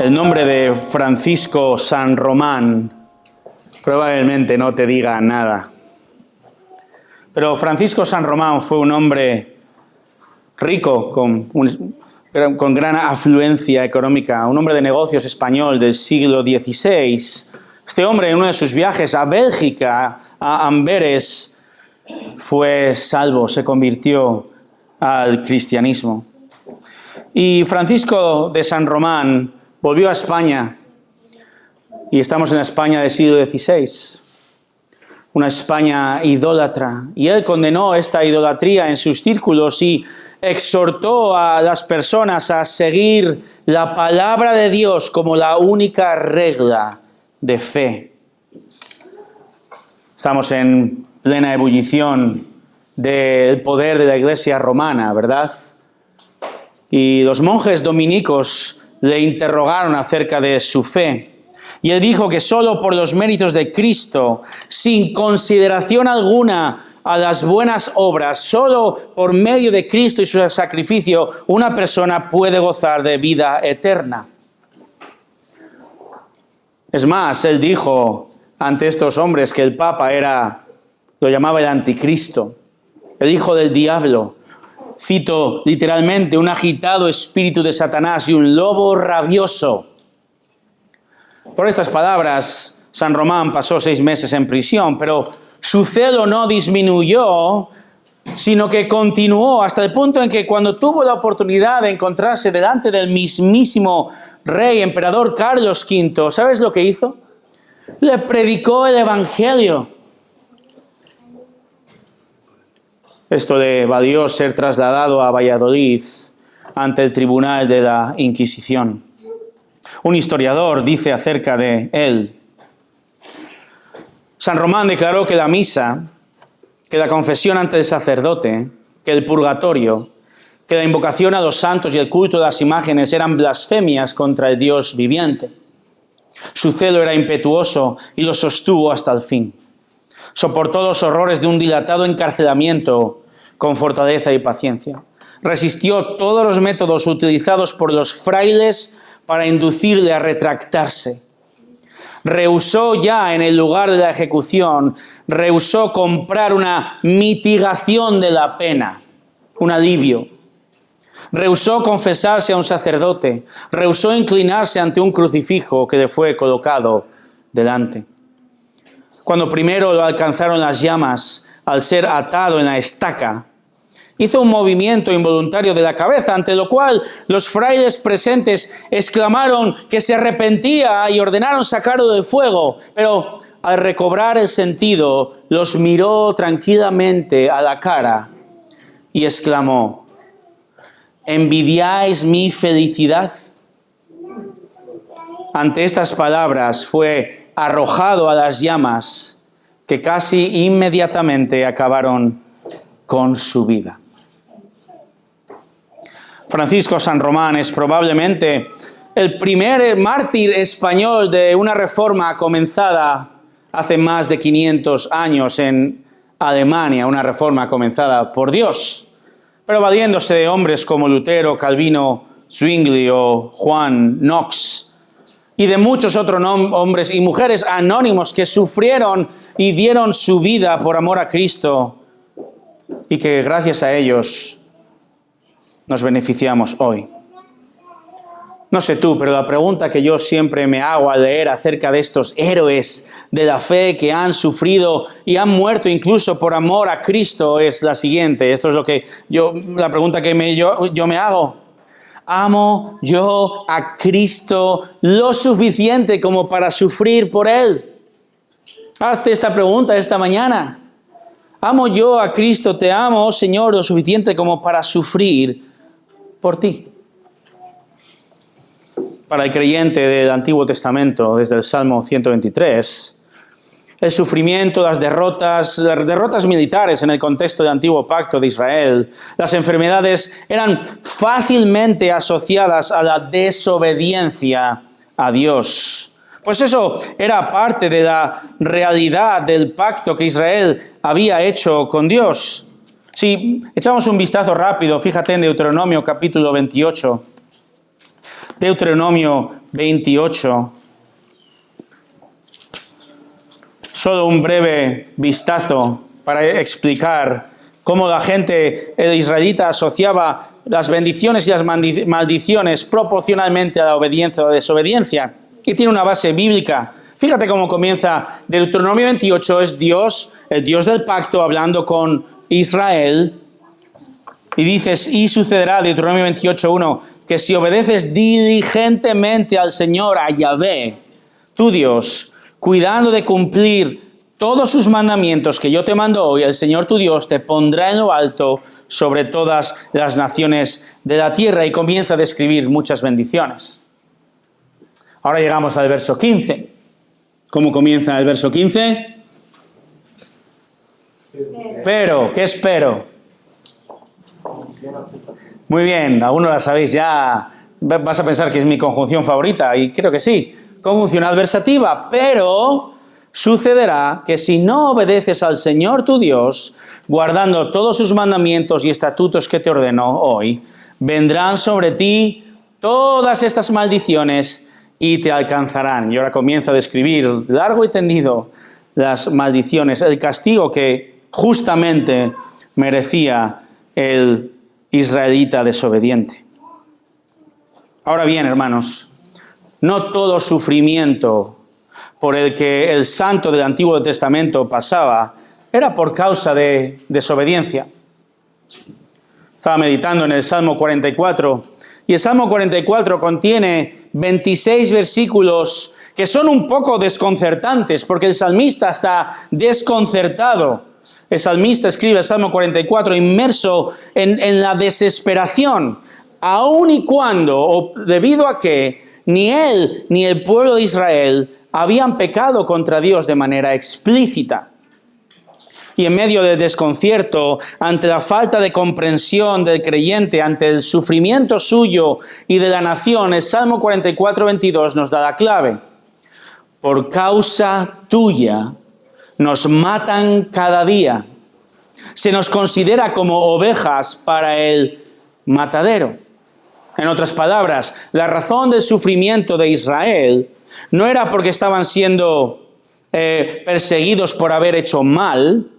El nombre de Francisco San Román probablemente no te diga nada. Pero Francisco San Román fue un hombre rico, con gran afluencia económica, un hombre de negocios español del siglo XVI. Este hombre, en uno de sus viajes a Bélgica, a Amberes, fue salvo, se convirtió al cristianismo. Y Francisco de San Román volvió a España, y estamos en la España del siglo XVI, una España idólatra. Y él condenó esta idolatría en sus círculos y exhortó a las personas a seguir la palabra de Dios como la única regla de fe. Estamos en plena ebullición del poder de la Iglesia romana, ¿verdad? Y los monjes dominicos le interrogaron acerca de su fe. Y él dijo que solo por los méritos de Cristo, sin consideración alguna a las buenas obras, solo por medio de Cristo y su sacrificio, una persona puede gozar de vida eterna. Es más, él dijo ante estos hombres que el Papa lo llamaba el anticristo, el hijo del diablo. Cito literalmente, un agitado espíritu de Satanás y un lobo rabioso. Por estas palabras, San Román pasó 6 meses en prisión, pero su celo no disminuyó, sino que continuó hasta el punto en que cuando tuvo la oportunidad de encontrarse delante del mismísimo rey, emperador Carlos V, ¿sabes lo que hizo? Le predicó el Evangelio. Esto le valió ser trasladado a Valladolid ante el tribunal de la Inquisición. Un historiador dice acerca de él: San Román declaró que la misa, que la confesión ante el sacerdote, que el purgatorio, que la invocación a los santos y el culto de las imágenes eran blasfemias contra el Dios viviente. Su celo era impetuoso y lo sostuvo hasta el fin. Soportó los horrores de un dilatado encarcelamiento con fortaleza y paciencia. Resistió todos los métodos utilizados por los frailes para inducirle a retractarse. Rehusó ya en el lugar de la ejecución, rehusó comprar una mitigación de la pena, un alivio. Rehusó confesarse a un sacerdote, rehusó inclinarse ante un crucifijo que le fue colocado delante. Cuando primero lo alcanzaron las llamas, al ser atado en la estaca, hizo un movimiento involuntario de la cabeza, ante lo cual los frailes presentes exclamaron que se arrepentía y ordenaron sacarlo del fuego. Pero al recobrar el sentido, los miró tranquilamente a la cara y exclamó: ¿envidiáis mi felicidad? Ante estas palabras fue arrojado a las llamas que casi inmediatamente acabaron con su vida. Francisco San Román es probablemente el primer mártir español de una reforma comenzada hace más de 500 años en Alemania, una reforma comenzada por Dios, pero valiéndose de hombres como Lutero, Calvino, Zwingli o Juan Knox, y de muchos otros hombres y mujeres anónimos que sufrieron y dieron su vida por amor a Cristo, y que gracias a ellos nos beneficiamos hoy. No sé tú, pero la pregunta que yo siempre me hago al leer acerca de estos héroes de la fe que han sufrido y han muerto incluso por amor a Cristo es la siguiente. Esto es la pregunta que yo me hago. ¿Amo yo a Cristo lo suficiente como para sufrir por Él? Hazte esta pregunta esta mañana. ¿Amo yo a Cristo, te amo, Señor, lo suficiente como para sufrir por ti? Para el creyente del Antiguo Testamento, desde el Salmo 123, el sufrimiento, las derrotas militares en el contexto del Antiguo Pacto de Israel, las enfermedades eran fácilmente asociadas a la desobediencia a Dios. Pues eso era parte de la realidad del pacto que Israel había hecho con Dios. Si echamos un vistazo rápido, fíjate en Deuteronomio capítulo 28. Deuteronomio 28. Solo un breve vistazo para explicar cómo la gente israelita asociaba las bendiciones y las maldiciones proporcionalmente a la obediencia o la desobediencia. Y tiene una base bíblica. Fíjate cómo comienza Deuteronomio 28, es Dios, el Dios del pacto, hablando con Israel. Y dices, y sucederá, Deuteronomio 28:1, que si obedeces diligentemente al Señor, a Yahvé, tu Dios, cuidando de cumplir todos sus mandamientos que yo te mando hoy, el Señor tu Dios te pondrá en lo alto sobre todas las naciones de la tierra. Y comienza a describir muchas bendiciones. Ahora llegamos al verso 15. ¿Cómo comienza el verso 15? Pero, ¿qué espero? Muy bien, algunos la sabéis ya. Vas a pensar que es mi conjunción favorita, y creo que sí. Conjunción adversativa, pero sucederá que si no obedeces al Señor tu Dios, guardando todos sus mandamientos y estatutos que te ordenó hoy, vendrán sobre ti todas estas maldiciones y te alcanzarán. Y ahora comienza a describir largo y tendido las maldiciones, el castigo que justamente merecía el israelita desobediente. Ahora bien, hermanos, no todo sufrimiento por el que el santo del Antiguo Testamento pasaba era por causa de desobediencia. Estaba meditando en el Salmo 44, y el Salmo 44 contiene 26 versículos que son un poco desconcertantes, porque el salmista está desconcertado. El salmista escribe el Salmo 44 inmerso en la desesperación, aun y cuando, o debido a que ni él ni el pueblo de Israel habían pecado contra Dios de manera explícita. Y en medio del desconcierto, ante la falta de comprensión del creyente, ante el sufrimiento suyo y de la nación, el Salmo 44:22 nos da la clave. Por causa tuya nos matan cada día. Se nos considera como ovejas para el matadero. En otras palabras, la razón del sufrimiento de Israel no era porque estaban siendo perseguidos por haber hecho mal,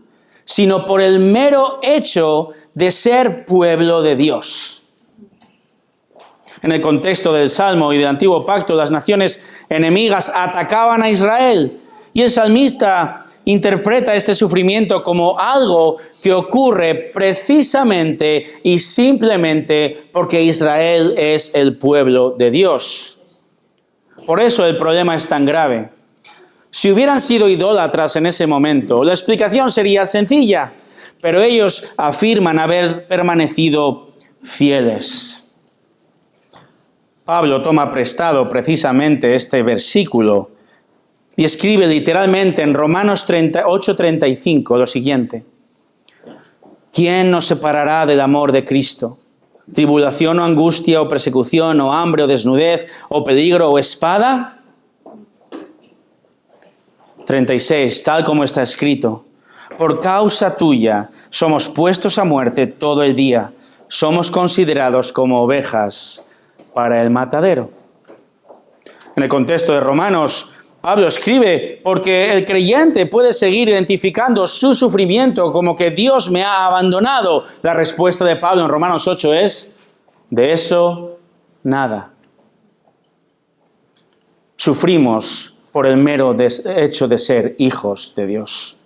sino por el mero hecho de ser pueblo de Dios. En el contexto del Salmo y del Antiguo Pacto, las naciones enemigas atacaban a Israel, y el salmista interpreta este sufrimiento como algo que ocurre precisamente y simplemente porque Israel es el pueblo de Dios. Por eso el problema es tan grave. Si hubieran sido idólatras en ese momento, la explicación sería sencilla, pero ellos afirman haber permanecido fieles. Pablo toma prestado precisamente este versículo y escribe literalmente en Romanos 8:35 lo siguiente: ¿quién nos separará del amor de Cristo? ¿Tribulación o angustia o persecución o hambre o desnudez o peligro o espada? 36, tal como está escrito: por causa tuya somos puestos a muerte todo el día, somos considerados como ovejas para el matadero. En el contexto de Romanos, Pablo escribe porque el creyente puede seguir identificando su sufrimiento como que Dios me ha abandonado. La respuesta de Pablo en Romanos 8 es: de eso nada. Sufrimos por el mero hecho de ser hijos de Dios.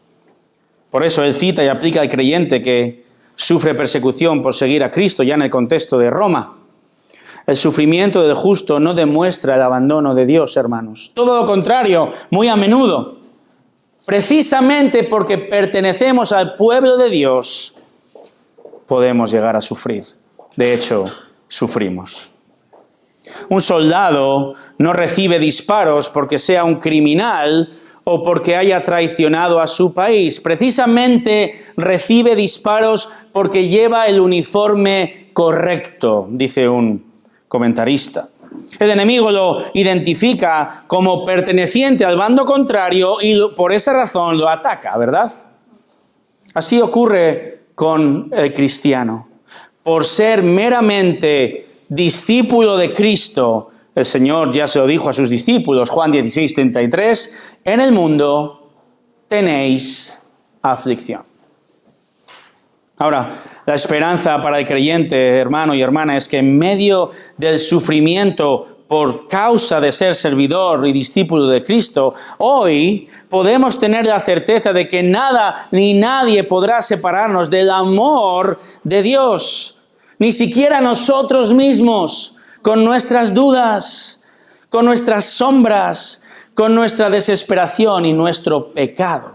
Por eso él cita y aplica al creyente que sufre persecución por seguir a Cristo, ya en el contexto de Roma. El sufrimiento del justo no demuestra el abandono de Dios, hermanos. Todo lo contrario, muy a menudo. Precisamente porque pertenecemos al pueblo de Dios, podemos llegar a sufrir. De hecho, sufrimos. Un soldado no recibe disparos porque sea un criminal o porque haya traicionado a su país. Precisamente recibe disparos porque lleva el uniforme correcto, dice un comentarista. El enemigo lo identifica como perteneciente al bando contrario y por esa razón lo ataca, ¿verdad? Así ocurre con el cristiano. Por ser meramente discípulo de Cristo, El Señor ya se lo dijo a sus discípulos, Juan 16:33, en el mundo tenéis aflicción. Ahora, la esperanza para el creyente, hermano y hermana, es que en medio del sufrimiento por causa de ser servidor y discípulo de Cristo, hoy podemos tener la certeza de que nada ni nadie podrá separarnos del amor de Dios, ni siquiera nosotros mismos, con nuestras dudas, con nuestras sombras, con nuestra desesperación y nuestro pecado.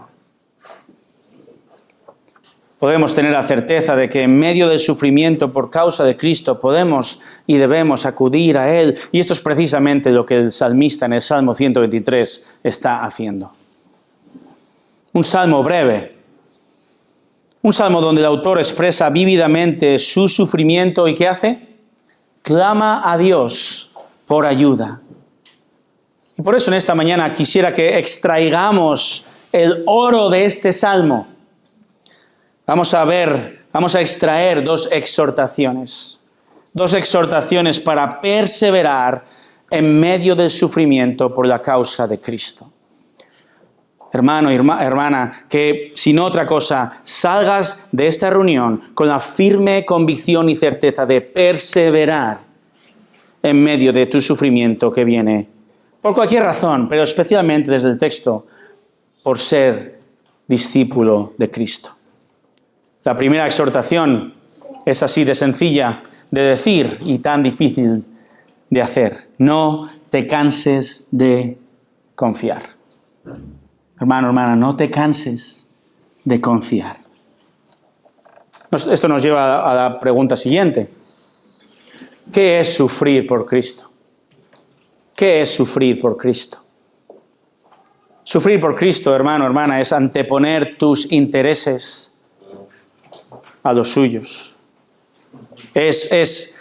Podemos tener la certeza de que en medio del sufrimiento por causa de Cristo podemos y debemos acudir a Él. Y esto es precisamente lo que el salmista en el Salmo 123 está haciendo. Un salmo breve. Un salmo donde el autor expresa vívidamente su sufrimiento y ¿qué hace? Clama a Dios por ayuda. Y por eso en esta mañana quisiera que extraigamos el oro de este salmo. Vamos a extraer dos exhortaciones para perseverar en medio del sufrimiento por la causa de Cristo. Hermano y hermana, que sin otra cosa salgas de esta reunión con la firme convicción y certeza de perseverar en medio de tu sufrimiento que viene por cualquier razón, pero especialmente desde el texto, por ser discípulo de Cristo. La primera exhortación es así de sencilla de decir y tan difícil de hacer. No te canses de confiar. Hermano, hermana, no te canses de confiar. Esto nos lleva a la pregunta siguiente. ¿Qué es sufrir por Cristo? ¿Qué es sufrir por Cristo? Sufrir por Cristo, hermano, hermana, es anteponer tus intereses a los suyos. Es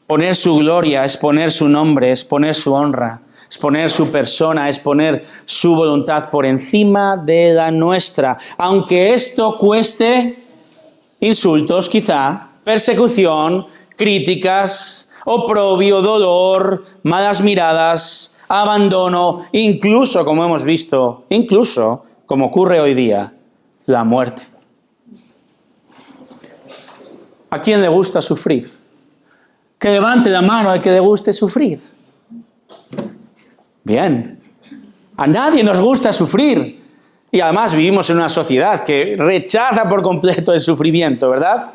poner su gloria, es poner su nombre, es poner su honra, es poner su persona, es poner su voluntad por encima de la nuestra. Aunque esto cueste insultos, quizá, persecución, críticas, oprobio, dolor, malas miradas, abandono, incluso, como hemos visto, incluso, como ocurre hoy día, la muerte. ¿A quién le gusta sufrir? Que levante la mano al que le guste sufrir. Bien. A nadie nos gusta sufrir. Y además vivimos en una sociedad que rechaza por completo el sufrimiento, ¿verdad?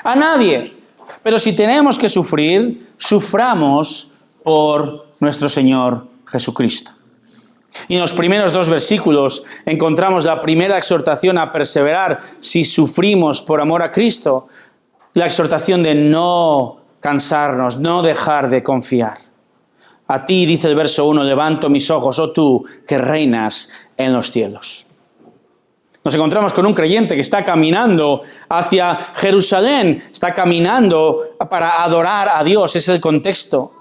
A nadie. Pero si tenemos que sufrir, suframos por nuestro Señor Jesucristo. Y en los primeros 2 versículos encontramos la primera exhortación a perseverar si sufrimos por amor a Cristo. La exhortación de no cansarnos, no dejar de confiar. A ti, dice el verso 1, levanto mis ojos, oh tú que reinas en los cielos. Nos encontramos con un creyente que está caminando hacia Jerusalén, está caminando para adorar a Dios, ese es el contexto.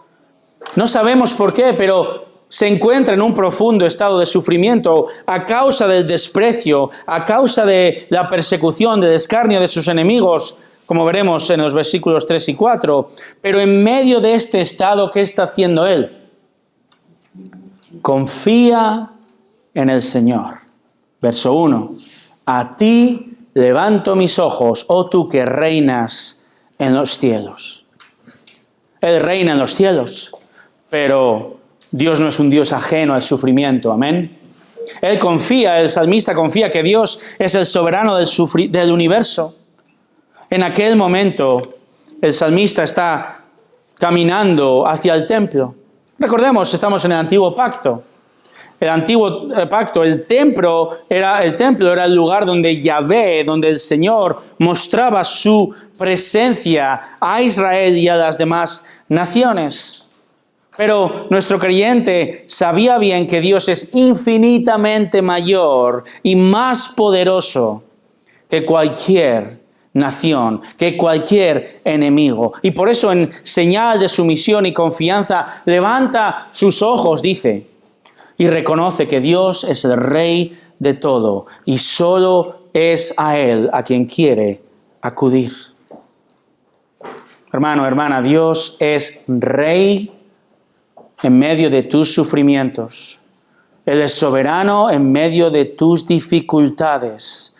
No sabemos por qué, pero se encuentra en un profundo estado de sufrimiento a causa del desprecio, a causa de la persecución, del escarnio de sus enemigos, como veremos en los versículos 3 y 4. Pero en medio de este estado, ¿qué está haciendo él? Confía en el Señor. Verso 1. A ti levanto mis ojos, oh tú que reinas en los cielos. Él reina en los cielos, pero Dios no es un Dios ajeno al sufrimiento. Amén. Él confía, el salmista confía que Dios es el soberano del universo. En aquel momento, el salmista está caminando hacia el templo. Recordemos, estamos en el antiguo pacto. El antiguo pacto, el templo era el lugar donde Yahvé, donde el Señor mostraba su presencia a Israel y a las demás naciones. Pero nuestro creyente sabía bien que Dios es infinitamente mayor y más poderoso que cualquier nación, que cualquier enemigo. Y por eso, en señal de sumisión y confianza, levanta sus ojos, dice, y reconoce que Dios es el Rey de todo y solo es a Él a quien quiere acudir. Hermano, hermana, Dios es Rey en medio de tus sufrimientos. Él es soberano en medio de tus dificultades.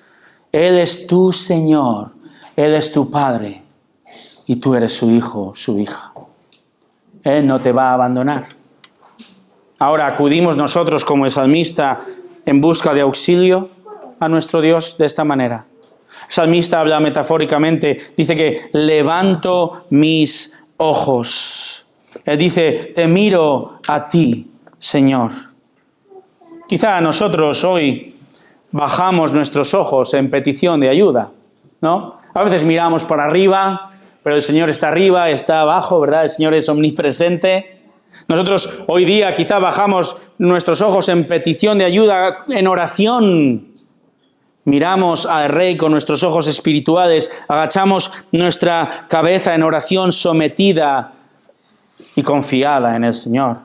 Él es tu Señor. Él es tu Padre. Y tú eres su hijo, su hija. Él no te va a abandonar. Ahora acudimos nosotros como el salmista en busca de auxilio a nuestro Dios de esta manera. El salmista habla metafóricamente, dice que levanto mis ojos. Él dice, te miro a ti, Señor. Quizá nosotros hoy bajamos nuestros ojos en petición de ayuda, ¿no? A veces miramos para arriba, pero el Señor está arriba, está abajo, ¿verdad? El Señor es omnipresente. Nosotros hoy día quizá bajamos nuestros ojos en petición de ayuda, en oración. Miramos al Rey con nuestros ojos espirituales, agachamos nuestra cabeza en oración sometida y confiada en el Señor.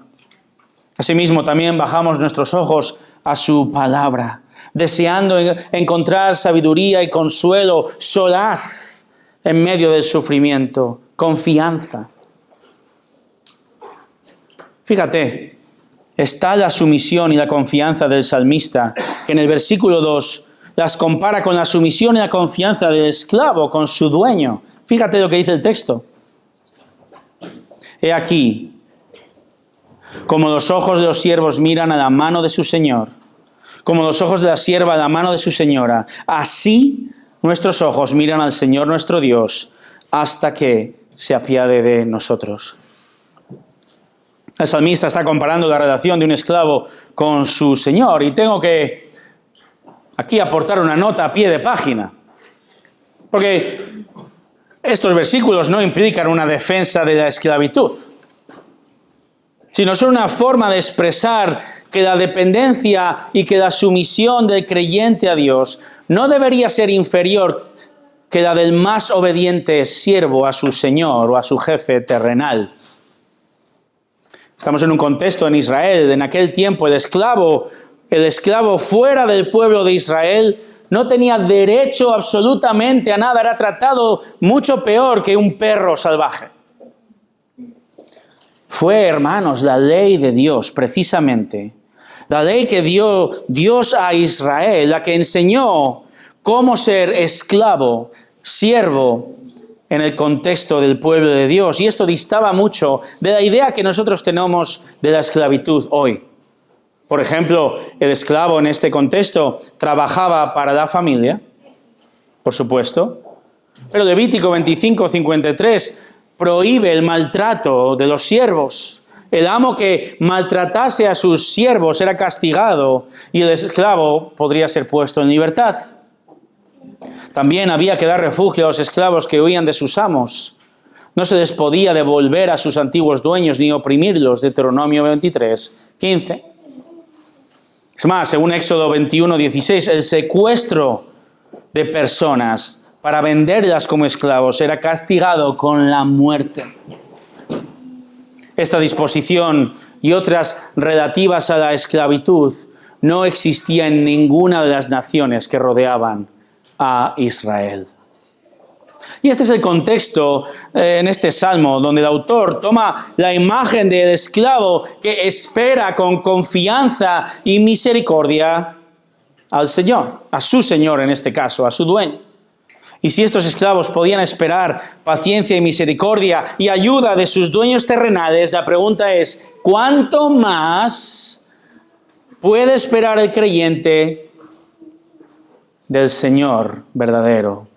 Asimismo, también bajamos nuestros ojos a su palabra, deseando encontrar sabiduría y consuelo, solaz en medio del sufrimiento, confianza. Fíjate, está la sumisión y la confianza del salmista, que en el versículo 2 las compara con la sumisión y la confianza del esclavo con su dueño. Fíjate lo que dice el texto. He aquí, como los ojos de los siervos miran a la mano de su Señor, como los ojos de la sierva a la mano de su señora, así nuestros ojos miran al Señor nuestro Dios hasta que se apiade de nosotros. El salmista está comparando la relación de un esclavo con su Señor y tengo que aquí aportar una nota a pie de página, porque estos versículos no implican una defensa de la esclavitud, sino son una forma de expresar que la dependencia y que la sumisión del creyente a Dios no debería ser inferior que la del más obediente siervo a su Señor o a su jefe terrenal. Estamos en un contexto en Israel, en aquel tiempo el esclavo fuera del pueblo de Israel no tenía derecho absolutamente a nada, era tratado mucho peor que un perro salvaje. Fue, hermanos, la ley de Dios, precisamente, la ley que dio Dios a Israel, la que enseñó cómo ser esclavo, siervo, en el contexto del pueblo de Dios. Y esto distaba mucho de la idea que nosotros tenemos de la esclavitud hoy. Por ejemplo, el esclavo en este contexto trabajaba para la familia, por supuesto, pero Levítico 25:53 prohíbe el maltrato de los siervos. El amo que maltratase a sus siervos era castigado y el esclavo podría ser puesto en libertad. También había que dar refugio a los esclavos que huían de sus amos. No se les podía devolver a sus antiguos dueños ni oprimirlos, Deuteronomio 23:15. Es más, según Éxodo 21:16, el secuestro de personas para venderlas como esclavos era castigado con la muerte. Esta disposición y otras relativas a la esclavitud no existía en ninguna de las naciones que rodeaban a Israel. Y este es el contexto en este salmo, donde el autor toma la imagen del esclavo que espera con confianza y misericordia al Señor, a su Señor en este caso, a su dueño. Y si estos esclavos podían esperar paciencia y misericordia y ayuda de sus dueños terrenales, la pregunta es, ¿cuánto más puede esperar el creyente del Señor verdadero?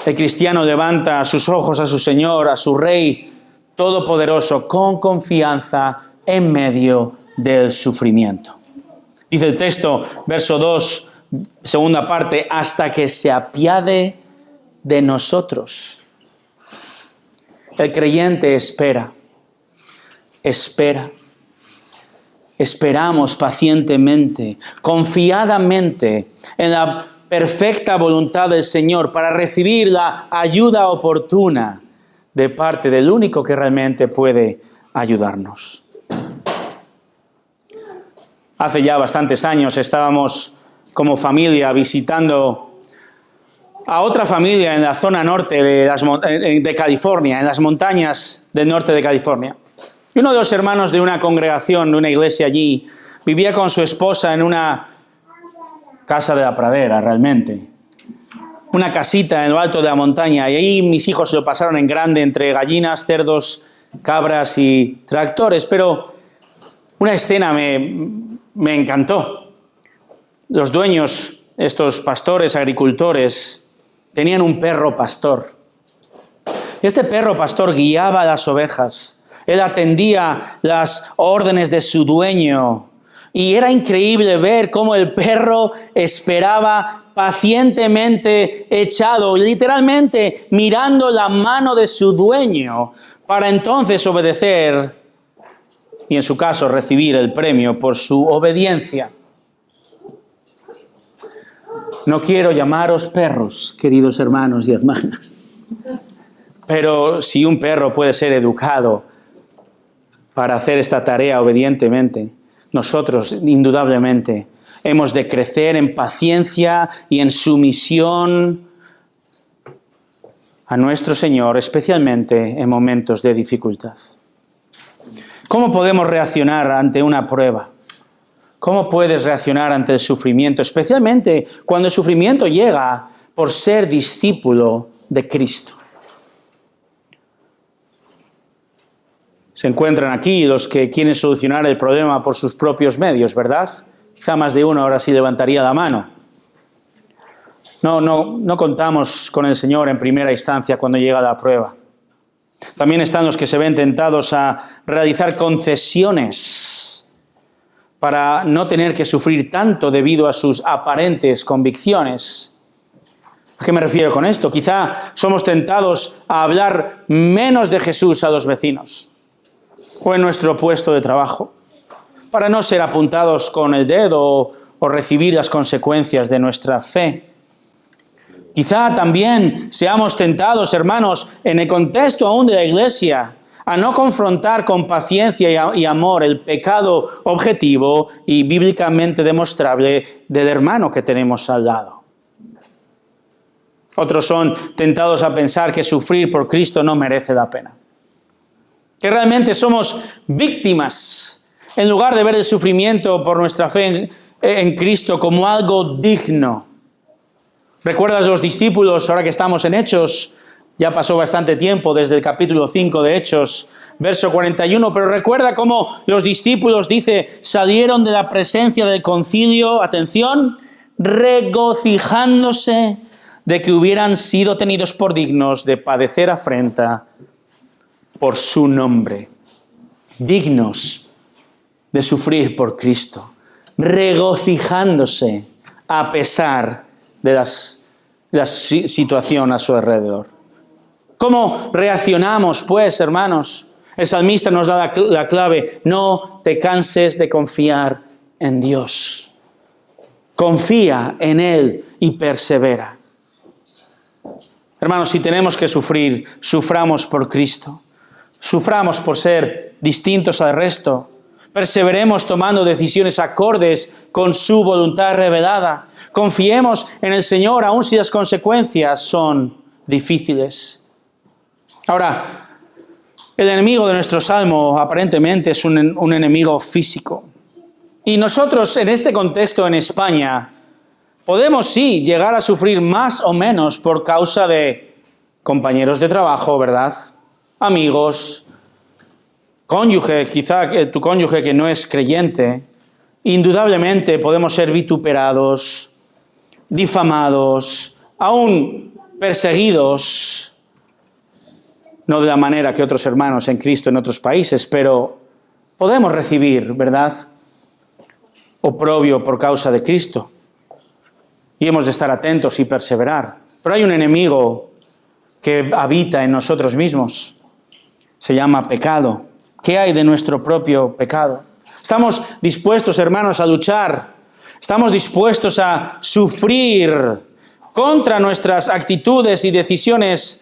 El cristiano levanta sus ojos a su Señor, a su Rey Todopoderoso, con confianza en medio del sufrimiento. Dice el texto, verso 2, segunda parte, hasta que se apiade de nosotros. El creyente espera. Esperamos pacientemente, confiadamente en la perfecta voluntad del Señor para recibir la ayuda oportuna de parte del único que realmente puede ayudarnos. Hace ya bastantes años estábamos como familia visitando a otra familia en la zona norte de California, en las montañas del norte de California. Y uno de los hermanos de una congregación, de una iglesia allí, vivía con su esposa en una casa de la pradera, realmente. Una casita en lo alto de la montaña. Y ahí mis hijos se lo pasaron en grande entre gallinas, cerdos, cabras y tractores. Pero una escena me encantó. Los dueños, estos pastores, agricultores, tenían un perro pastor. Este perro pastor guiaba a las ovejas. Él atendía las órdenes de su dueño. Y era increíble ver cómo el perro esperaba pacientemente echado, literalmente mirando la mano de su dueño, para entonces obedecer y en su caso recibir el premio por su obediencia. No quiero llamaros perros, queridos hermanos y hermanas, pero si un perro puede ser educado para hacer esta tarea obedientemente, nosotros indudablemente hemos de crecer en paciencia y en sumisión a nuestro Señor, especialmente en momentos de dificultad. ¿Cómo podemos reaccionar ante una prueba? ¿Cómo puedes reaccionar ante el sufrimiento? Especialmente cuando el sufrimiento llega por ser discípulo de Cristo. Se encuentran aquí los que quieren solucionar el problema por sus propios medios, ¿verdad? Quizá más de uno ahora sí levantaría la mano. No contamos con el Señor en primera instancia cuando llega la prueba. También están los que se ven tentados a realizar concesiones para no tener que sufrir tanto debido a sus aparentes convicciones. ¿A qué me refiero con esto? Quizá somos tentados a hablar menos de Jesús a los vecinos o en nuestro puesto de trabajo, para no ser apuntados con el dedo o recibir las consecuencias de nuestra fe. Quizá también seamos tentados, hermanos, en el contexto aún de la iglesia, a no confrontar con paciencia y amor el pecado objetivo y bíblicamente demostrable del hermano que tenemos al lado. Otros son tentados a pensar que sufrir por Cristo no merece la pena, que realmente somos víctimas, en lugar de ver el sufrimiento por nuestra fe en Cristo como algo digno. ¿Recuerdas los discípulos, ahora que estamos en Hechos? Ya pasó bastante tiempo desde el capítulo 5 de Hechos, verso 41, pero recuerda cómo los discípulos, dice, salieron de la presencia del concilio, atención, regocijándose de que hubieran sido tenidos por dignos de padecer afrenta por su nombre, dignos de sufrir por Cristo, regocijándose a pesar de la situación a su alrededor. ¿Cómo reaccionamos, pues, hermanos? El salmista nos da la clave: no te canses de confiar en Dios. Confía en Él y persevera. Hermanos, si tenemos que sufrir, suframos por Cristo. Suframos por ser distintos al resto. Perseveremos tomando decisiones acordes con su voluntad revelada. Confiemos en el Señor, aun si las consecuencias son difíciles. Ahora, el enemigo de nuestro salmo aparentemente es un enemigo físico. Y nosotros en este contexto en España podemos sí llegar a sufrir más o menos por causa de compañeros de trabajo, ¿verdad? Amigos, cónyuge, quizá tu cónyuge que no es creyente. Indudablemente podemos ser vituperados, difamados, aún perseguidos, no de la manera que otros hermanos en Cristo en otros países, pero podemos recibir, ¿verdad?, oprobio por causa de Cristo. Y hemos de estar atentos y perseverar. Pero hay un enemigo que habita en nosotros mismos. Se llama pecado. ¿Qué hay de nuestro propio pecado? Estamos dispuestos, hermanos, a luchar. Estamos dispuestos a sufrir contra nuestras actitudes y decisiones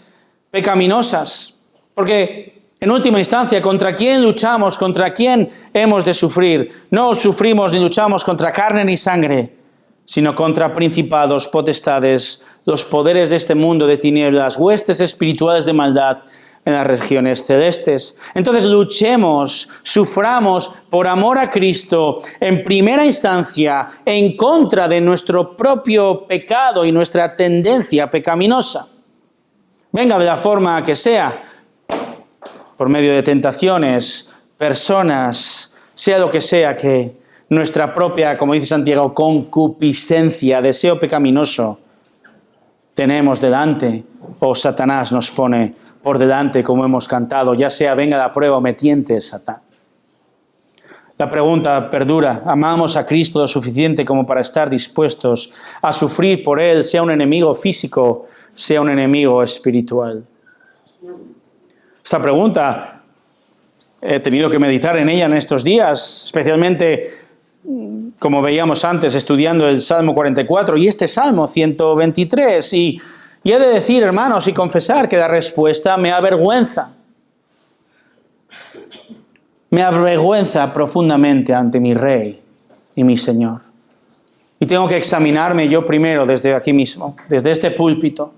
pecaminosas. Porque, en última instancia, ¿contra quién luchamos? ¿Contra quién hemos de sufrir? No sufrimos ni luchamos contra carne ni sangre, sino contra principados, potestades, los poderes de este mundo de tinieblas, huestes espirituales de maldad en las regiones celestes. Entonces luchemos, suframos por amor a Cristo, en primera instancia, en contra de nuestro propio pecado y nuestra tendencia pecaminosa. Venga de la forma que sea, por medio de tentaciones, personas, sea lo que sea que nuestra propia, como dice Santiago, concupiscencia, deseo pecaminoso, tenemos delante, o Satanás nos pone por delante, como hemos cantado, ya sea venga la prueba o me tientes, Satán. La pregunta perdura, ¿amamos a Cristo lo suficiente como para estar dispuestos a sufrir por Él, sea un enemigo físico, sea un enemigo espiritual? Esta pregunta he tenido que meditar en ella en estos días, especialmente como veíamos antes estudiando el Salmo 44 y este Salmo 123. Y he de decir, hermanos, y confesar que la respuesta me avergüenza. Me avergüenza profundamente ante mi Rey y mi Señor. Y tengo que examinarme yo primero desde aquí mismo, desde este púlpito.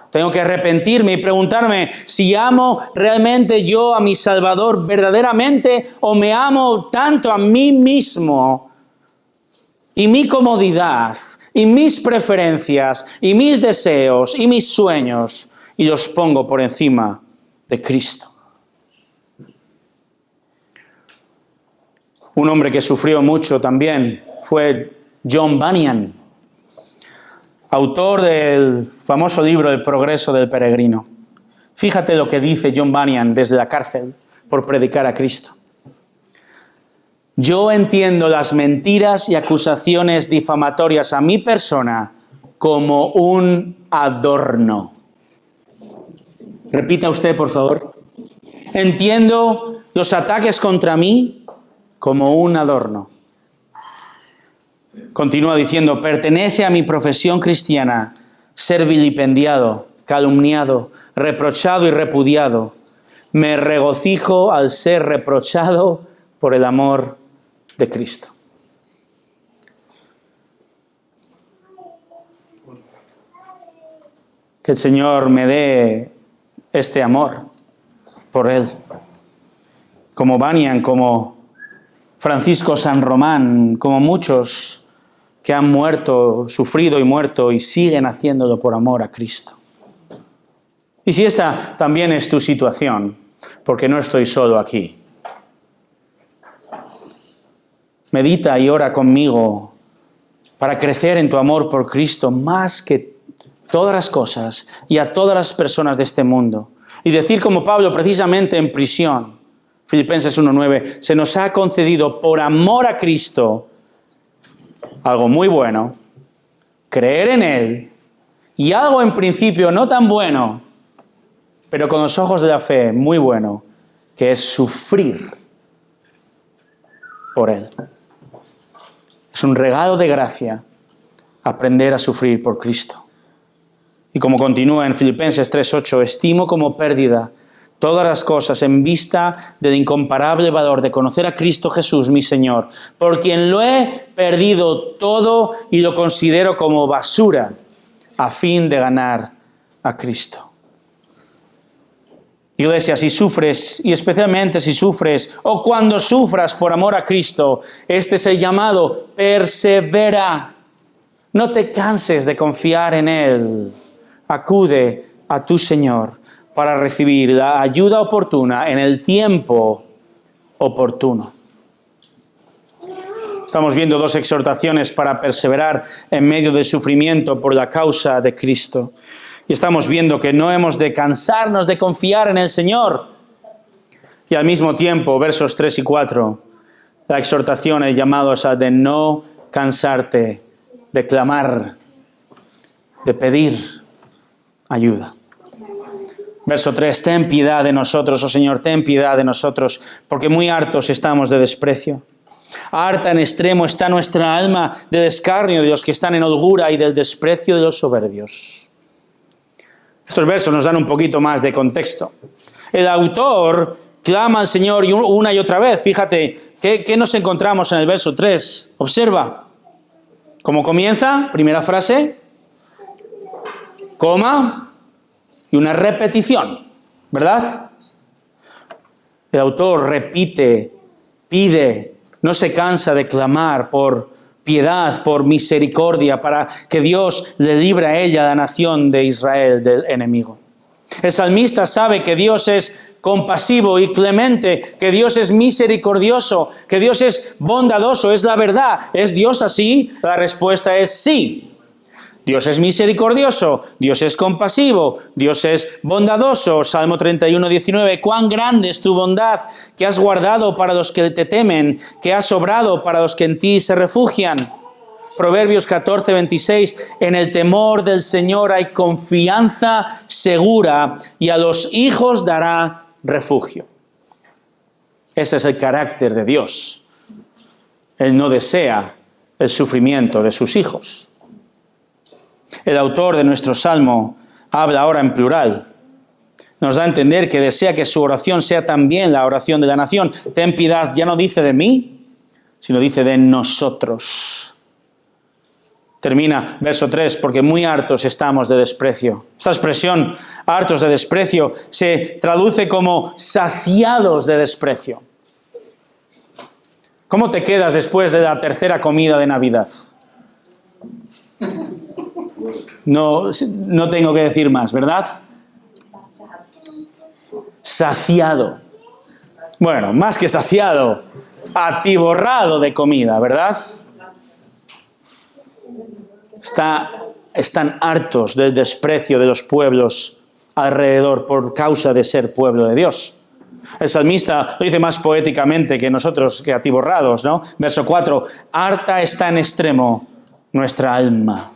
Tengo que arrepentirme y preguntarme si amo realmente yo a mi Salvador verdaderamente o me amo tanto a mí mismo y mi comodidad y mis preferencias y mis deseos y mis sueños y los pongo por encima de Cristo. Un hombre que sufrió mucho también fue John Bunyan, autor del famoso libro El progreso del peregrino. Fíjate lo que dice John Bunyan desde la cárcel por predicar a Cristo. Yo entiendo las mentiras y acusaciones difamatorias a mi persona como un adorno. Repita usted, por favor. Entiendo los ataques contra mí como un adorno. Continúa diciendo, pertenece a mi profesión cristiana ser vilipendiado, calumniado, reprochado y repudiado. Me regocijo al ser reprochado por el amor de Cristo. Que el Señor me dé este amor por Él. Como Bunyan, como Francisco San Román, como muchos que han muerto, sufrido y muerto y siguen haciéndolo por amor a Cristo. Y si esta también es tu situación, porque no estoy solo aquí, medita y ora conmigo para crecer en tu amor por Cristo más que todas las cosas y a todas las personas de este mundo. Y decir como Pablo precisamente en prisión, Filipenses 1:9, se nos ha concedido por amor a Cristo algo muy bueno, creer en Él, y algo en principio no tan bueno, pero con los ojos de la fe muy bueno, que es sufrir por Él. Es un regalo de gracia aprender a sufrir por Cristo. Y como continúa en Filipenses 3:8, estimo como pérdida todas las cosas en vista del incomparable valor de conocer a Cristo Jesús, mi Señor, por quien lo he perdido todo y lo considero como basura a fin de ganar a Cristo. Iglesia, si sufres, y especialmente si sufres, o cuando sufras por amor a Cristo, este es el llamado, persevera. No te canses de confiar en Él. Acude a tu Señor para recibir la ayuda oportuna en el tiempo oportuno. Estamos viendo dos exhortaciones para perseverar en medio del sufrimiento por la causa de Cristo. Y estamos viendo que no hemos de cansarnos de confiar en el Señor. Y al mismo tiempo, versos 3 y 4, la exhortación, el llamado es a de no cansarte de clamar, de pedir ayuda. Verso 3, ten piedad de nosotros, oh Señor, ten piedad de nosotros, porque muy hartos estamos de desprecio. Harta en extremo está nuestra alma del escarnio de los que están en holgura y del desprecio de los soberbios. Estos versos nos dan un poquito más de contexto. El autor clama al Señor una y otra vez. Fíjate, ¿qué nos encontramos en el verso 3? Observa. ¿Cómo comienza? Primera frase, coma y una repetición. ¿verdad? El autor repite, pide, no se cansa de clamar por piedad, por misericordia, para que Dios le libre a ella, a la nación de Israel, del enemigo. El salmista sabe que Dios es compasivo y clemente, que Dios es misericordioso, que Dios es bondadoso, es la verdad. ¿Es Dios así? La respuesta es sí. Dios es misericordioso, Dios es compasivo, Dios es bondadoso. Salmo 31, 19. Cuán grande es tu bondad, que has guardado para los que te temen, que has obrado para los que en ti se refugian. Proverbios 14, 26. En el temor del Señor hay confianza segura, y a los hijos dará refugio. Ese es el carácter de Dios. Él no desea el sufrimiento de sus hijos. El autor de nuestro salmo habla ahora en plural. Nos da a entender que desea que su oración sea también la oración de la nación. Ten piedad, ya no dice de mí, sino dice de nosotros. Termina verso 3, porque muy hartos estamos de desprecio. Esta expresión, hartos de desprecio, se traduce como saciados de desprecio. ¿Cómo te quedas después de la tercera comida de Navidad? No tengo que decir más, ¿verdad? Saciado. Bueno, más que saciado, atiborrado de comida, ¿verdad? Están hartos del desprecio de los pueblos alrededor por causa de ser pueblo de Dios. El salmista lo dice más poéticamente que nosotros, que atiborrados, ¿no? Verso 4, harta está en extremo nuestra alma.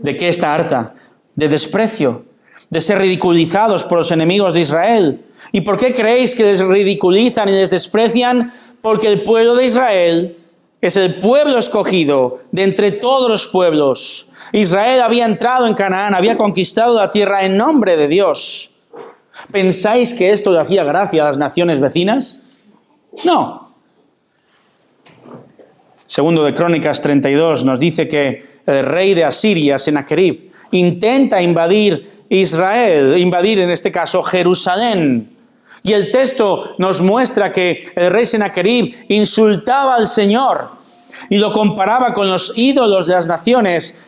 ¿De qué está harta? De desprecio, de ser ridiculizados por los enemigos de Israel. ¿Y por qué creéis que les ridiculizan y les desprecian? Porque el pueblo de Israel es el pueblo escogido de entre todos los pueblos. Israel había entrado en Canaán, había conquistado la tierra en nombre de Dios. ¿Pensáis que esto le hacía gracia a las naciones vecinas? No. Segundo de Crónicas 32 nos dice que el rey de Asiria, Sennacherib, intenta invadir Israel, invadir en este caso Jerusalén. Y el texto nos muestra que el rey Sennacherib insultaba al Señor y lo comparaba con los ídolos de las naciones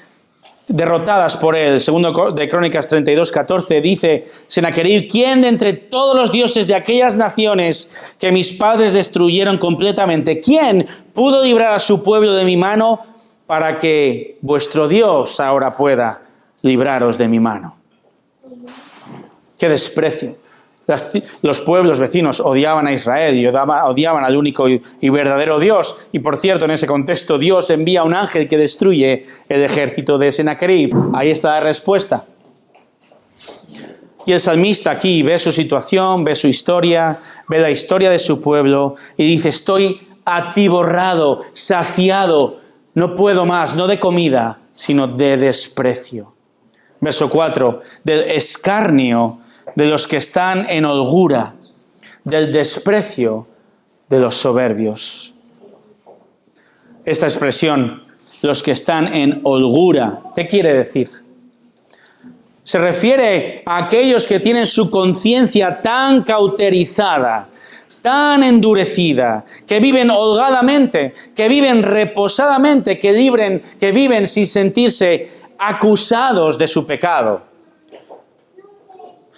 derrotadas por él. Segundo de Crónicas 32, 14 dice Sennacherib, ¿quién de entre todos los dioses de aquellas naciones que mis padres destruyeron completamente, quién pudo librar a su pueblo de mi mano para que vuestro Dios ahora pueda libraros de mi mano? ¡Qué desprecio! Los pueblos vecinos odiaban a Israel y odiaban al único y verdadero Dios. Y por cierto, en ese contexto, Dios envía un ángel que destruye el ejército de Sennacherib. Ahí está la respuesta. Y el salmista aquí ve su situación, ve su historia, ve la historia de su pueblo y dice, estoy atiborrado, saciado, no puedo más, no de comida, sino de desprecio. Verso 4, del escarnio de los que están en holgura, del desprecio de los soberbios. Esta expresión, los que están en holgura, ¿qué quiere decir? Se refiere a aquellos que tienen su conciencia tan cauterizada, tan endurecida, que viven holgadamente, que viven reposadamente, que viven sin sentirse acusados de su pecado.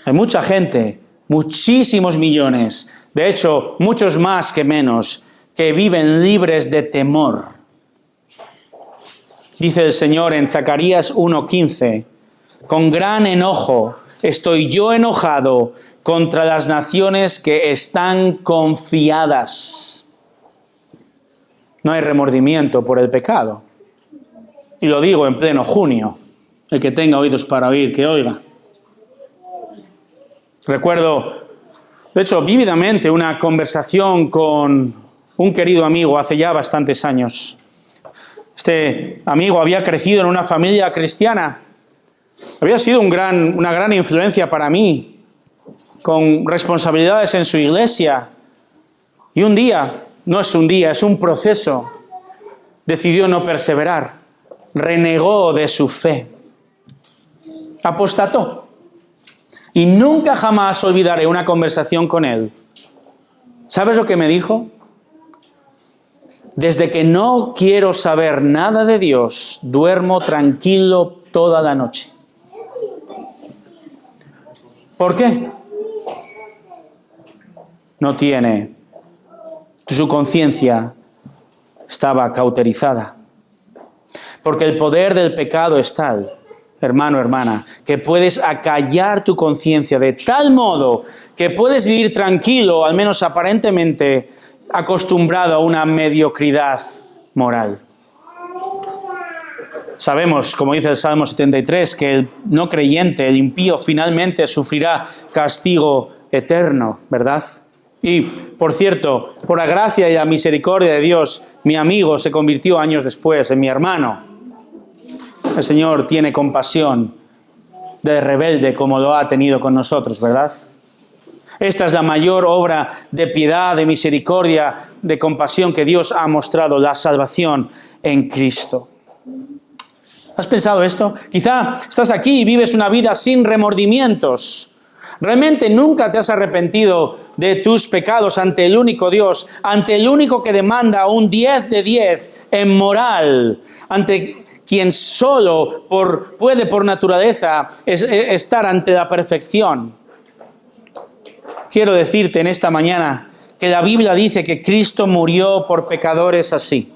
Hay mucha gente, muchísimos millones, de hecho, muchos más que menos, que viven libres de temor. Dice el Señor en Zacarías 1:15, con gran enojo estoy yo enojado contra las naciones que están confiadas. No hay remordimiento por el pecado. Y lo digo en pleno junio. El que tenga oídos para oír, que oiga. Recuerdo, de hecho, vívidamente una conversación con un querido amigo hace ya bastantes años. Este amigo había crecido en una familia cristiana. Había sido una gran influencia para mí, con responsabilidades en su iglesia. Y un día, no es un día, es un proceso, decidió no perseverar, renegó de su fe, apostató. Y nunca jamás olvidaré una conversación con él. ¿Sabes lo que me dijo? Desde que no quiero saber nada de Dios, duermo tranquilo toda la noche. ¿Por qué? No tiene. Su conciencia estaba cauterizada. Porque el poder del pecado es tal, hermano, hermana, que puedes acallar tu conciencia de tal modo que puedes vivir tranquilo, al menos aparentemente acostumbrado a una mediocridad moral. Sabemos, como dice el Salmo 73, que el no creyente, el impío, finalmente sufrirá castigo eterno, ¿verdad? Y, por cierto, por la gracia y la misericordia de Dios, mi amigo se convirtió años después en mi hermano. El Señor tiene compasión del rebelde como lo ha tenido con nosotros, ¿verdad? Esta es la mayor obra de piedad, de misericordia, de compasión que Dios ha mostrado, la salvación en Cristo. ¿Has pensado esto? Quizá estás aquí y vives una vida sin remordimientos. Realmente nunca te has arrepentido de tus pecados ante el único Dios, ante el único que demanda un 10 de 10 en moral, ante quien solo puede por naturaleza estar ante la perfección. Quiero decirte en esta mañana que la Biblia dice que Cristo murió por pecadores así.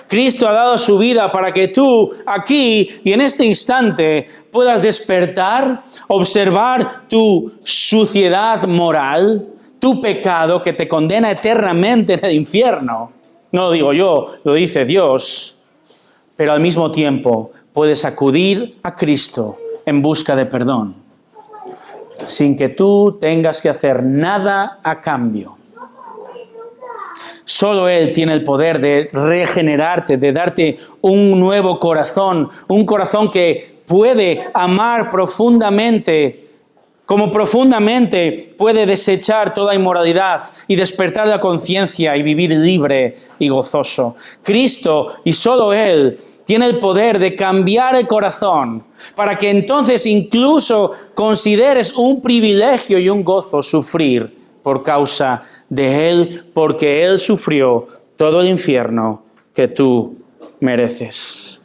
Cristo ha dado su vida para que tú, aquí y en este instante, puedas despertar, observar tu suciedad moral, tu pecado que te condena eternamente en el infierno. No lo digo yo, lo dice Dios. Pero al mismo tiempo puedes acudir a Cristo en busca de perdón, sin que tú tengas que hacer nada a cambio. Solo Él tiene el poder de regenerarte, de darte un nuevo corazón, un corazón que puede amar profundamente, como profundamente puede desechar toda inmoralidad y despertar la conciencia y vivir libre y gozoso. Cristo, y solo Él, tiene el poder de cambiar el corazón para que entonces incluso consideres un privilegio y un gozo sufrir por causa de Él, porque Él sufrió todo el infierno que tú mereces.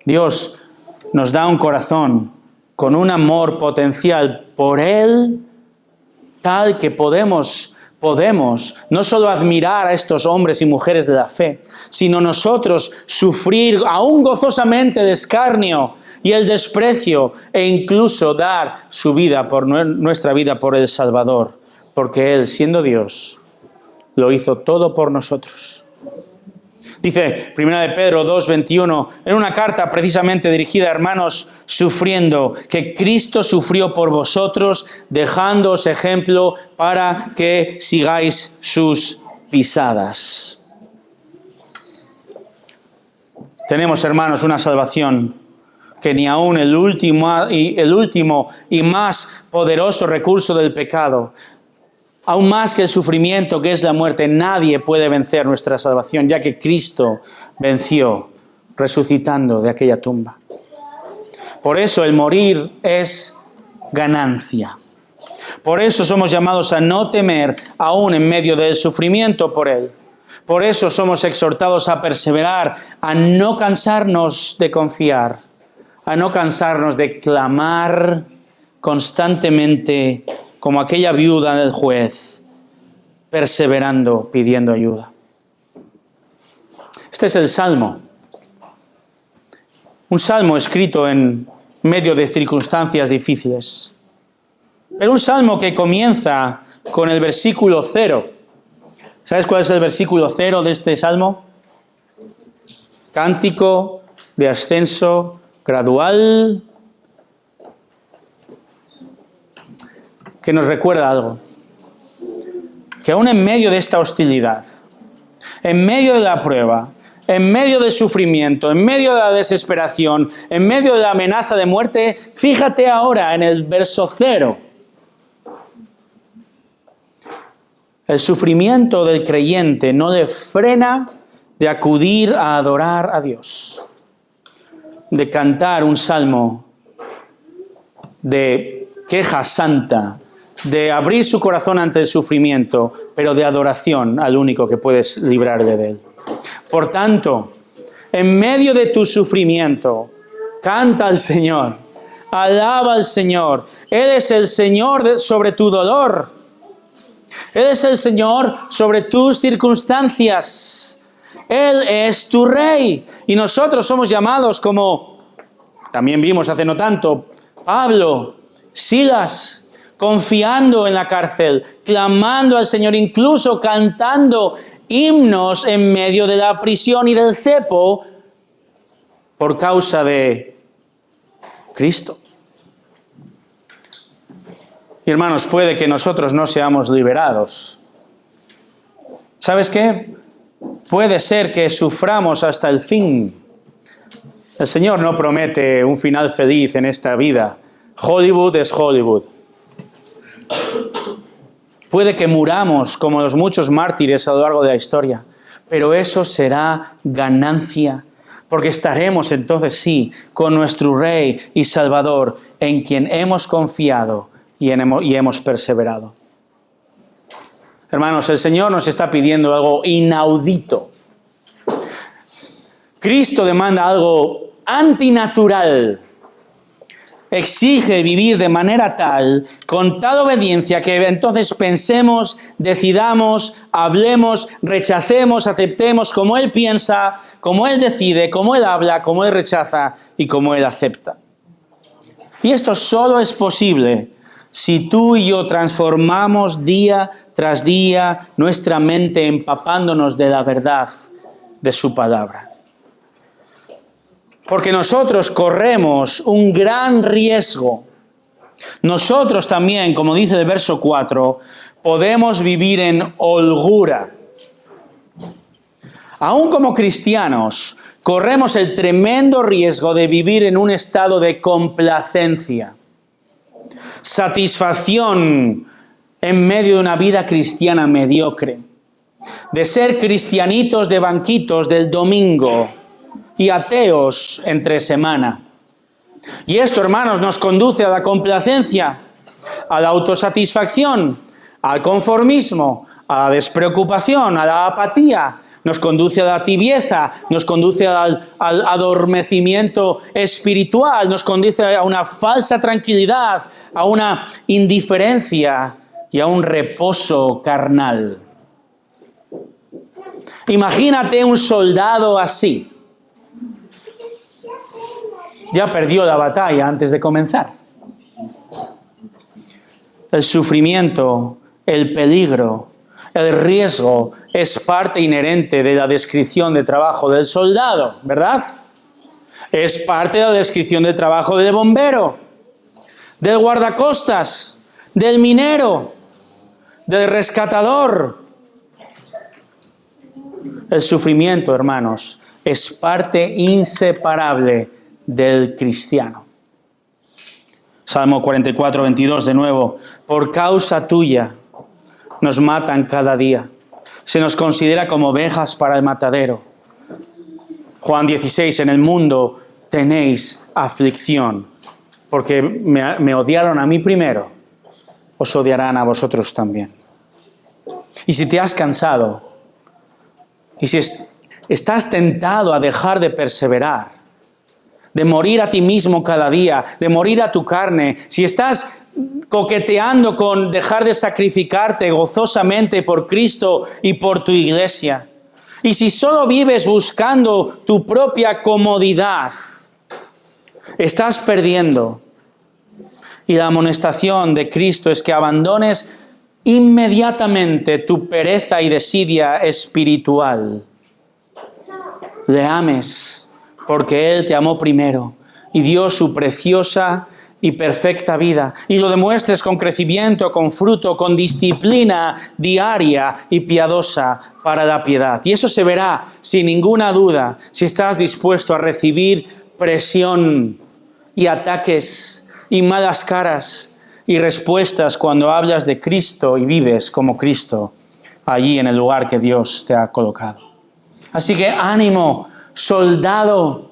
Dios nos da un corazón con un amor potencial por Él, tal que podemos no solo admirar a estos hombres y mujeres de la fe, sino nosotros sufrir aún gozosamente el escarnio y el desprecio e incluso dar su vida por nuestra vida por el Salvador, porque Él, siendo Dios, lo hizo todo por nosotros. Dice 1 de Pedro 2:21, en una carta precisamente dirigida a hermanos sufriendo, que Cristo sufrió por vosotros, dejándoos ejemplo para que sigáis sus pisadas. Tenemos, hermanos, una salvación que ni aun el último y más poderoso recurso del pecado, aún más que el sufrimiento que es la muerte, nadie puede vencer nuestra salvación, ya que Cristo venció resucitando de aquella tumba. Por eso el morir es ganancia. Por eso somos llamados a no temer aún en medio del sufrimiento por Él. Por eso somos exhortados a perseverar, a no cansarnos de confiar, a no cansarnos de clamar constantemente como aquella viuda del juez, perseverando, pidiendo ayuda. Este es el Salmo. Un salmo escrito en medio de circunstancias difíciles. Pero un salmo que comienza con el versículo 0. ¿Sabes cuál es el versículo 0 de este salmo? Cántico de ascenso gradual, que nos recuerda algo. Que aún en medio de esta hostilidad, en medio de la prueba, en medio del sufrimiento, en medio de la desesperación, en medio de la amenaza de muerte, fíjate ahora en el verso 0. El sufrimiento del creyente no le frena de acudir a adorar a Dios, de cantar un salmo de queja santa, de abrir su corazón ante el sufrimiento, pero de adoración al único que puedes librarle de él. Por tanto, en medio de tu sufrimiento, canta al Señor, alaba al Señor. Él es el Señor sobre tu dolor. Él es el Señor sobre tus circunstancias. Él es tu Rey. Y nosotros somos llamados, como también vimos hace no tanto, Pablo, Silas, confiando en la cárcel, clamando al Señor, incluso cantando himnos en medio de la prisión y del cepo por causa de Cristo. Y hermanos, puede que nosotros no seamos liberados. ¿Sabes qué? Puede ser que suframos hasta el fin. El Señor no promete un final feliz en esta vida. Hollywood es Hollywood. Puede que muramos como los muchos mártires a lo largo de la historia, pero eso será ganancia, porque estaremos entonces sí con nuestro Rey y Salvador, en quien hemos confiado y hemos perseverado. Hermanos, el Señor nos está pidiendo algo inaudito. Cristo demanda algo antinatural. Exige vivir de manera tal, con tal obediencia, que entonces pensemos, decidamos, hablemos, rechacemos, aceptemos como Él piensa, como Él decide, como Él habla, como Él rechaza y como Él acepta. Y esto solo es posible si tú y yo transformamos día tras día nuestra mente empapándonos de la verdad de su palabra. Porque nosotros corremos un gran riesgo. Nosotros también, como dice el verso 4, podemos vivir en holgura. Aún como cristianos, corremos el tremendo riesgo de vivir en un estado de complacencia, satisfacción en medio de una vida cristiana mediocre, de ser cristianitos de banquitos del domingo y ateos entre semana. Y esto, hermanos, nos conduce a la complacencia, a la autosatisfacción, al conformismo, a la despreocupación, a la apatía. Nos conduce a la tibieza, nos conduce al adormecimiento espiritual, nos conduce a una falsa tranquilidad, a una indiferencia y a un reposo carnal. Imagínate un soldado así. Ya perdió la batalla antes de comenzar. El sufrimiento, el peligro, el riesgo es parte inherente de la descripción de trabajo del soldado, ¿verdad? Es parte de la descripción de trabajo del bombero, del guardacostas, del minero, del rescatador. El sufrimiento, hermanos, es parte inseparable del cristiano. Salmo 44, 22, de nuevo. Por causa tuya nos matan cada día. Se nos considera como ovejas para el matadero. Juan 16, en el mundo tenéis aflicción, porque me odiaron a mí primero, os odiarán a vosotros también. Y si te has cansado, y si estás tentado a dejar de perseverar, de morir a ti mismo cada día, de morir a tu carne, si estás coqueteando con dejar de sacrificarte gozosamente por Cristo y por tu iglesia, y si solo vives buscando tu propia comodidad, estás perdiendo. Y la amonestación de Cristo es que abandones inmediatamente tu pereza y desidia espiritual. Le ames, porque Él te amó primero y dio su preciosa y perfecta vida, y lo demuestres con crecimiento, con fruto, con disciplina diaria y piadosa para la piedad. Y eso se verá sin ninguna duda si estás dispuesto a recibir presión y ataques y malas caras y respuestas cuando hablas de Cristo y vives como Cristo allí en el lugar que Dios te ha colocado. Así que ánimo, soldado,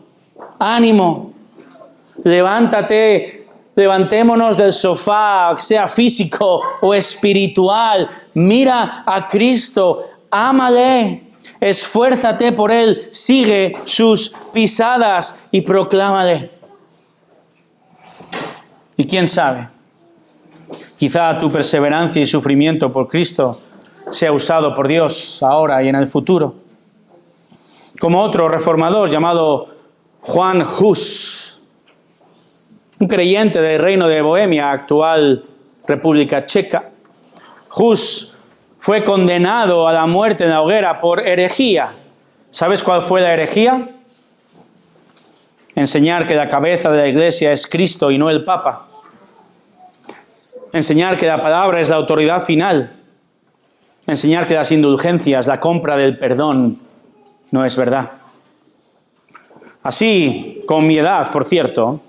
ánimo, levántate Levantémonos del sofá, sea físico o espiritual. Mira a Cristo, ámale, esfuérzate por Él, sigue sus pisadas y proclámale. Y quién sabe, quizá tu perseverancia y sufrimiento por Cristo sea usado por Dios ahora y en el futuro. Como otro reformador llamado Juan Hus, un creyente del reino de Bohemia, actual República Checa. Hus fue condenado a la muerte en la hoguera por herejía. ¿Sabes cuál fue la herejía? Enseñar que la cabeza de la iglesia es Cristo y no el Papa. Enseñar que la palabra es la autoridad final. Enseñar que las indulgencias, la compra del perdón, no es verdad. Así, con mi edad, por cierto,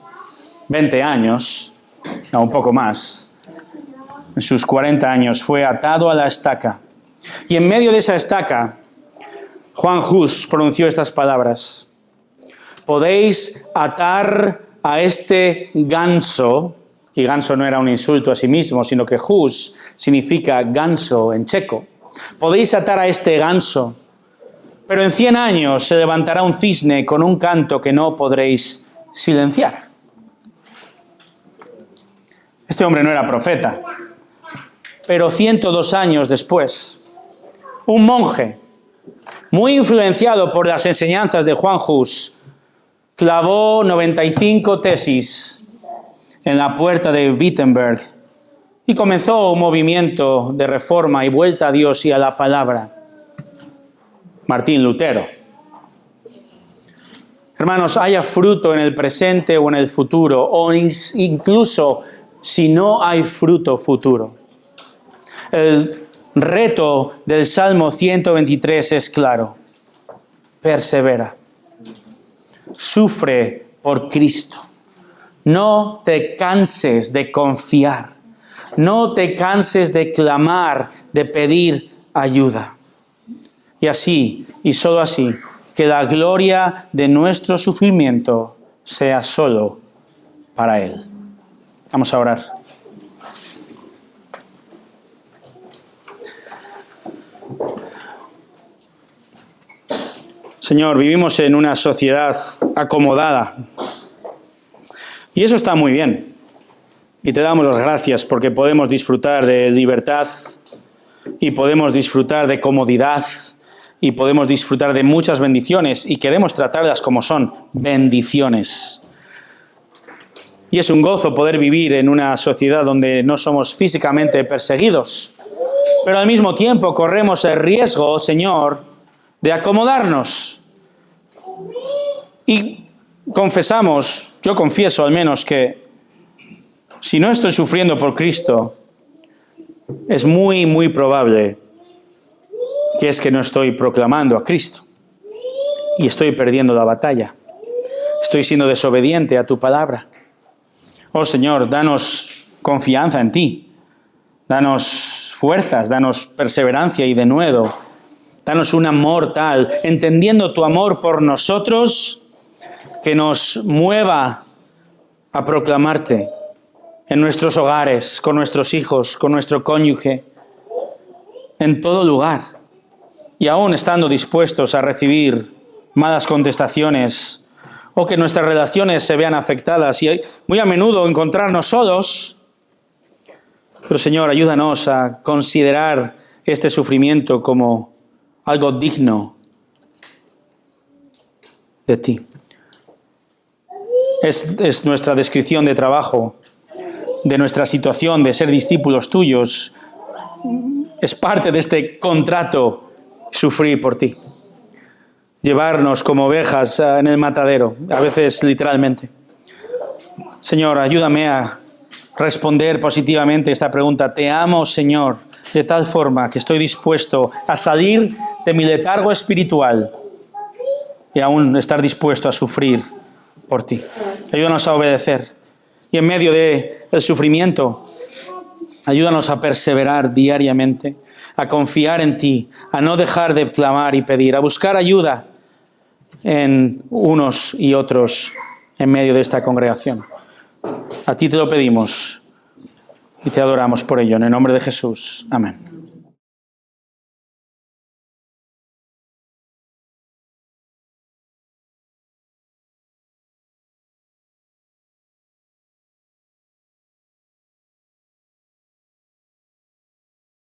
20 años, no, un poco más, en sus 40 años, fue atado a la estaca. Y en medio de esa estaca, Juan Hus pronunció estas palabras: podéis atar a este ganso, y ganso no era un insulto a sí mismo, sino que Hus significa ganso en checo. Podéis atar a este ganso, pero en 100 años se levantará un cisne con un canto que no podréis silenciar. Este hombre no era profeta, pero 102 años después, un monje, muy influenciado por las enseñanzas de Juan Hus, clavó 95 tesis en la puerta de Wittenberg y comenzó un movimiento de reforma y vuelta a Dios y a la palabra. Martín Lutero. Hermanos, haya fruto en el presente o en el futuro, o incluso si no hay fruto futuro. El reto del Salmo 123 es claro. Persevera. Sufre por Cristo. No te canses de confiar. No te canses de clamar, de pedir ayuda. Y así, y solo así, que la gloria de nuestro sufrimiento sea solo para Él. Vamos a orar. Señor, vivimos en una sociedad acomodada. Y eso está muy bien. Y te damos las gracias porque podemos disfrutar de libertad y podemos disfrutar de comodidad y podemos disfrutar de muchas bendiciones y queremos tratarlas como son, bendiciones. Y es un gozo poder vivir en una sociedad donde no somos físicamente perseguidos, pero al mismo tiempo corremos el riesgo, Señor, de acomodarnos. Y confesamos, yo confieso al menos que si no estoy sufriendo por Cristo, es muy, muy probable que es que no estoy proclamando a Cristo y estoy perdiendo la batalla. Estoy siendo desobediente a tu palabra. Oh Señor, danos confianza en ti. Danos fuerzas, danos perseverancia y denuedo. Danos un amor tal, entendiendo tu amor por nosotros, que nos mueva a proclamarte en nuestros hogares, con nuestros hijos, con nuestro cónyuge, en todo lugar. Y aún estando dispuestos a recibir malas contestaciones o que nuestras relaciones se vean afectadas y muy a menudo encontrarnos solos. Pero Señor, ayúdanos a considerar este sufrimiento como algo digno de ti. Es nuestra descripción de trabajo, de nuestra situación de ser discípulos tuyos. Es parte de este contrato sufrir por ti. Llevarnos como ovejas en el matadero, a veces literalmente. Señor, ayúdame a responder positivamente esta pregunta. Te amo, Señor, de tal forma que estoy dispuesto a salir de mi letargo espiritual y aún estar dispuesto a sufrir por ti. Ayúdanos a obedecer. Y en medio del sufrimiento, ayúdanos a perseverar diariamente, a confiar en ti, a no dejar de clamar y pedir, a buscar ayuda en unos y otros en medio de esta congregación. A ti te lo pedimos y te adoramos por ello. En el nombre de Jesús. Amén.